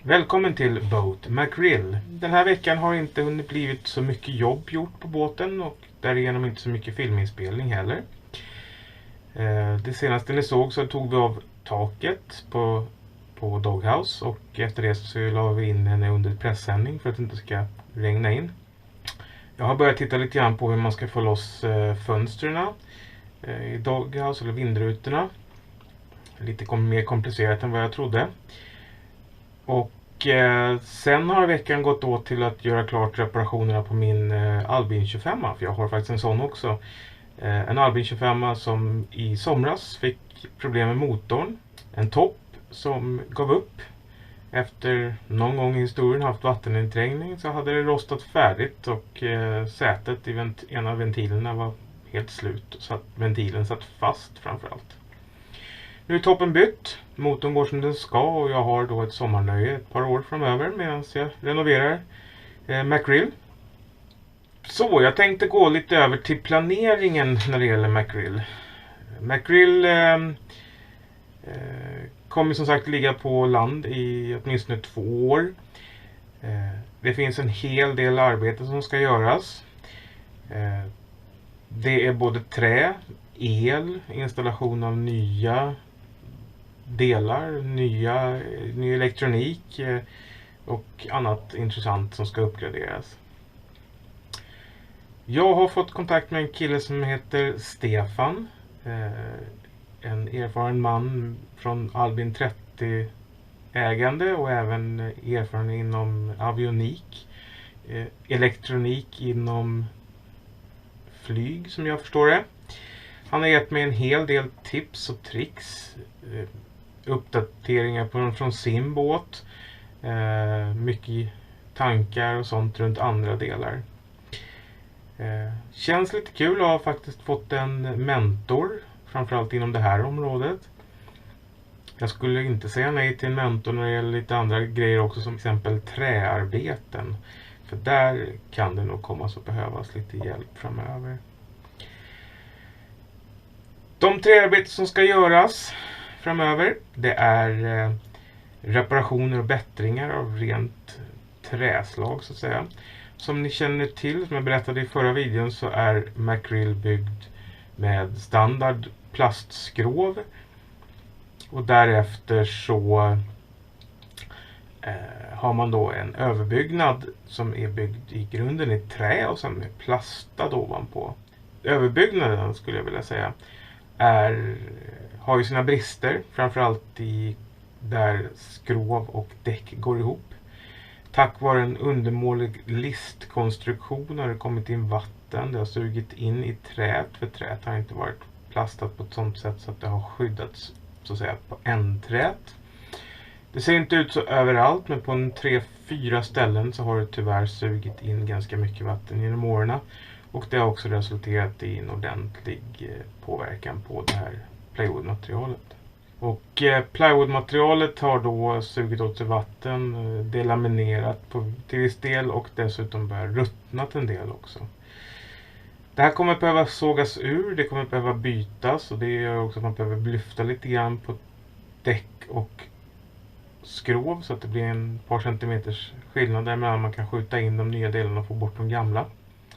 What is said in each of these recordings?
Välkommen till Boat Mackerel. Den här veckan har inte hunnit blivit så mycket jobb gjort på båten och därigenom inte så mycket filminspelning heller. Det senaste ni såg så tog vi av taket på Doghouse och efter det så la vi in henne under pressändning för att det inte ska regna in. Jag har börjat titta lite grann på hur man ska få loss fönstren i Doghouse eller vindrutorna. Lite mer komplicerat än vad jag trodde. Och sen har veckan gått åt till att göra klart reparationerna på min Albin 25, för jag har faktiskt en sån också. En Albin 25 som i somras fick problem med motorn. En topp som gav upp. Efter någon gång i historien haft vatteninträngning så hade det rostat färdigt och sätet i en av ventilerna var helt slut. Så att ventilen satt fast framförallt. Nu är toppen bytt, motorn går som den ska och jag har då ett sommarnöje ett par år framöver medan jag renoverar Mackerel. Så jag tänkte gå lite över till planeringen när det gäller Mackerel. Mackerel kommer som sagt ligga på land i åtminstone 2 år. Det finns en hel del arbete som ska göras. Det är både trä, el, installation av nya delar, ny elektronik och annat intressant som ska uppgraderas. Jag har fått kontakt med en kille som heter Stefan, en erfaren man från Albin 30 ägande och även erfaren inom avionik, elektronik inom flyg som jag förstår det. Han har gett mig en hel del tips och tricks, uppdateringar från sin båt, mycket tankar och sånt runt andra delar. Känns lite kul att ha faktiskt fått en mentor, framförallt inom det här området. Jag skulle inte säga nej till en mentor när det gäller lite andra grejer också, som exempel träarbeten. För där kan det nog komma att behövas lite hjälp framöver. De träarbeten som ska göras framöver, det är reparationer och bättringar av rent träslag så att säga. Som ni känner till, som jag berättade i förra videon, så är Mackerel byggd med standard plastskrov. Och därefter så har man då en överbyggnad som är byggd i grunden i trä och sen är plastad ovanpå. Överbyggnaden skulle jag vilja säga har ju sina brister, framförallt där skrov och däck går ihop. Tack vare en undermålig listkonstruktion har det kommit in vatten. Det har sugit in i träet, för träet har inte varit plastat på ett sådant sätt så att det har skyddats så att säga på ändträt. Det ser inte ut så överallt, men på 3-4 ställen så har det tyvärr sugit in ganska mycket vatten genom åren. Och det har också resulterat i en ordentlig påverkan på det här plywoodmaterialet. Och plywoodmaterialet har då sugit åt sig vatten, delaminerat till viss del och dessutom börjat ruttnat en del också. Det här kommer att behöva sågas ur, det kommer att behöva bytas och det gör också att man behöver lyfta lite grann på däck och skrov så att det blir en par centimeters skillnad där mellan man kan skjuta in de nya delarna och få bort de gamla.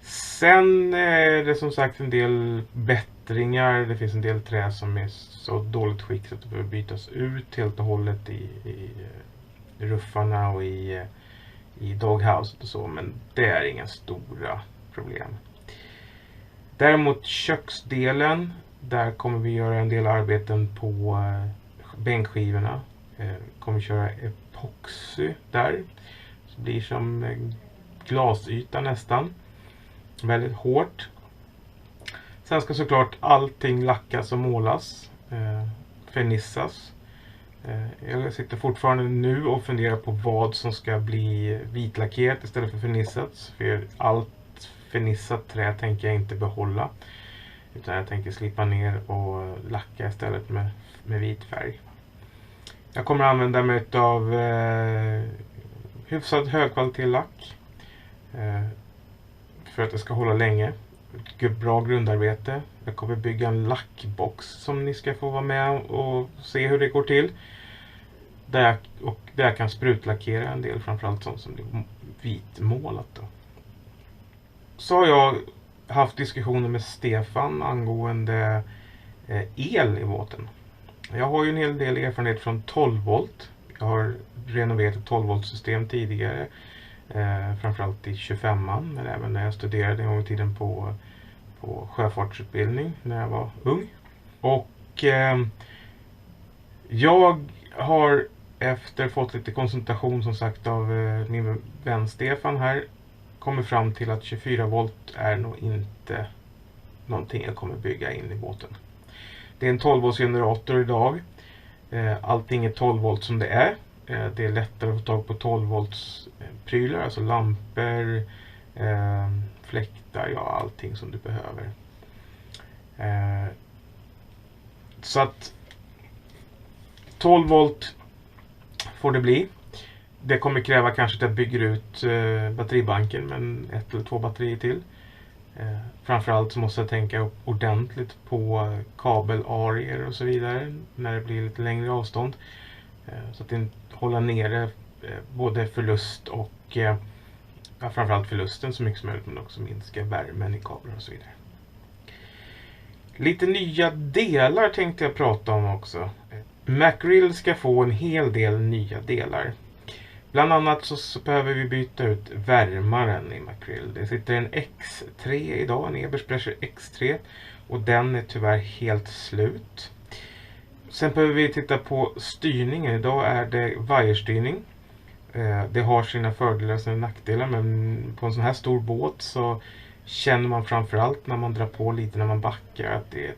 Sen är det som sagt en del bättringar. Det finns en del trä som är så dåligt skick att det behöver bytas ut helt och hållet i ruffarna och i Doghouse och så. Men det är inga stora problem. Däremot köksdelen, där kommer vi göra en del arbeten på bänkskivorna. Kommer köra epoxy där. Så blir som glasyta nästan. Väldigt hårt. Sen ska såklart allting lackas och målas. Fernissas. Jag sitter fortfarande nu och funderar på vad som ska bli vitlackerat istället för fernissats. För allt fernissat trä tänker jag inte behålla. Utan jag tänker slipa ner och lacka istället med vit färg. Jag kommer använda mig av hyfsat högkvalitetslack. För att det ska hålla länge. Ett bra grundarbete. Jag kommer bygga en lackbox som ni ska få vara med och se hur det går till. Och där jag kan sprutlackera en del, framförallt sånt som blir vitmålat då. Så har jag haft diskussioner med Stefan angående el i båten. Jag har ju en hel del erfarenhet från 12 volt. Jag har renoverat ett 12 volt system tidigare. Framförallt i 25an, men även när jag studerade en gång i tiden på sjöfartsutbildning när jag var ung. Och jag har efter fått lite konsultation som sagt av min vän Stefan här kommit fram till att 24 volt är nog inte någonting jag kommer bygga in i båten. Det är en 12 volts generator idag. Allting är 12 volt som det är. Det är lättare att få tag på 12 volts prylar, alltså lampor, fläktar, ja allting som du behöver. Så att 12 volt får det bli. Det kommer kräva kanske att jag bygger ut batteribanken med 1 eller 2 batterier till. Framförallt så måste jag tänka ordentligt på kabelarier och så vidare när det blir lite längre avstånd. Så att det håller nere både förlust och framförallt förlusten så mycket som möjligt, men också minska värmen i kablar och så vidare. Lite nya delar tänkte jag prata om också. Mackerel ska få en hel del nya delar. Bland annat så behöver vi byta ut värmaren i Mackerel. Det sitter en X3 idag, en Ebersprecher X3. Och den är tyvärr helt slut. Sen behöver vi titta på styrningen. Idag är det vajerstyrning. Det har sina fördelar och sina nackdelar. Men på en sån här stor båt så känner man framförallt när man drar på lite när man backar att det är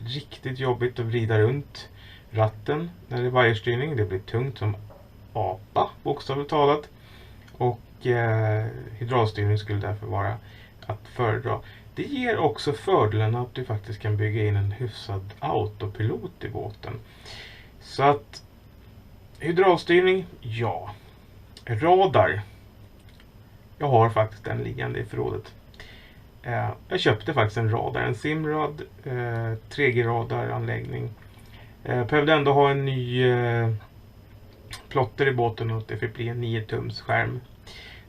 riktigt jobbigt att vrida runt ratten när det är vajerstyrning. Det blir tungt som apa, bokstavligt talat. Och hydraulstyrning skulle därför vara att föredra. Det ger också fördelen att du faktiskt kan bygga in en hyfsad autopilot i båten. Så att hydraulstyrning, ja. Radar. Jag har faktiskt den liggande i förrådet. Jag köpte faktiskt en radar, en Simrad 3G-radaranläggning. Behövde ändå ha en ny plotter i båten och det fick bli en 9-tums skärm.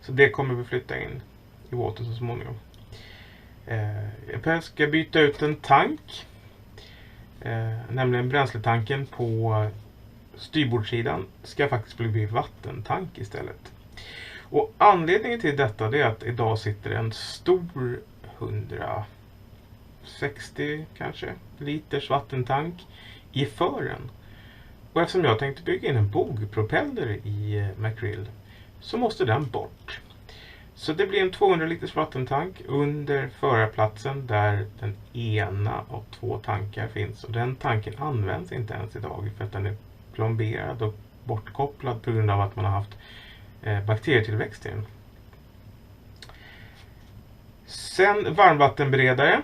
Så det kommer vi flytta in i båten så småningom. Jag ska byta ut en tank. Nämligen bränsletanken på styrbordssidan ska faktiskt bli vattentank istället. Och anledningen till detta är att idag sitter en stor 160 kanske liters vattentank i fören. Och eftersom jag tänkte bygga in en bogpropeller i Mackerel så måste den bort. Så det blir en 200 liters vattentank under förarplatsen där den ena av 2 tankar finns. Och den tanken används inte ens idag för att den är plomberad och bortkopplad på grund av att man har haft bakterietillväxt i den. Sen varmvattenberedare.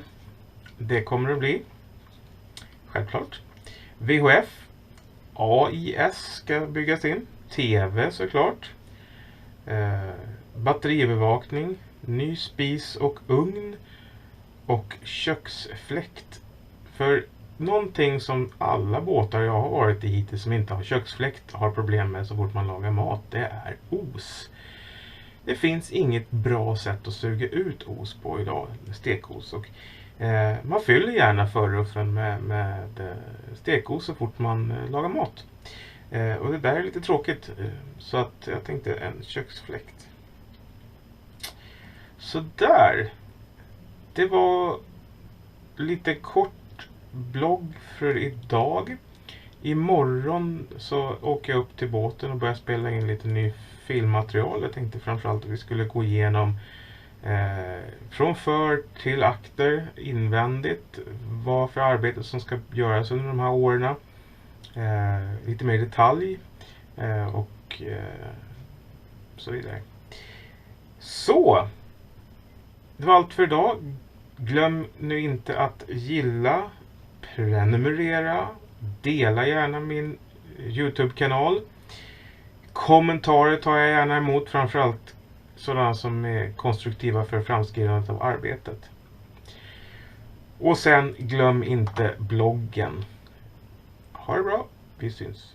Det kommer det bli. Självklart. VHF. AIS ska byggas in. TV såklart. Batteriövervakning. Ny spis och ugn. Och köksfläkt. För någonting som alla båtar jag har varit i hittills som inte har köksfläkt har problem med så fort man lagar mat, det är os. Det finns inget bra sätt att suga ut os på idag, stekos. Och man fyller gärna förruffen med stekos så fort man lagar mat. Och det där är lite tråkigt, så att jag tänkte en köksfläkt. Så där. Det var lite kort blogg för idag. Imorgon så åker jag upp till båten och börjar spela in lite ny filmmaterial. Jag tänkte framförallt att vi skulle gå igenom från för till akter invändigt. Vad för arbete som ska göras under de här åren. Lite mer detalj och så vidare. Så, det var allt för idag. Glöm nu inte att gilla, prenumerera, dela gärna min YouTube-kanal. Kommentarer tar jag gärna emot, framförallt sådana som är konstruktiva för framskridandet av arbetet. Och sen glöm inte bloggen. Ha det bra, vi syns.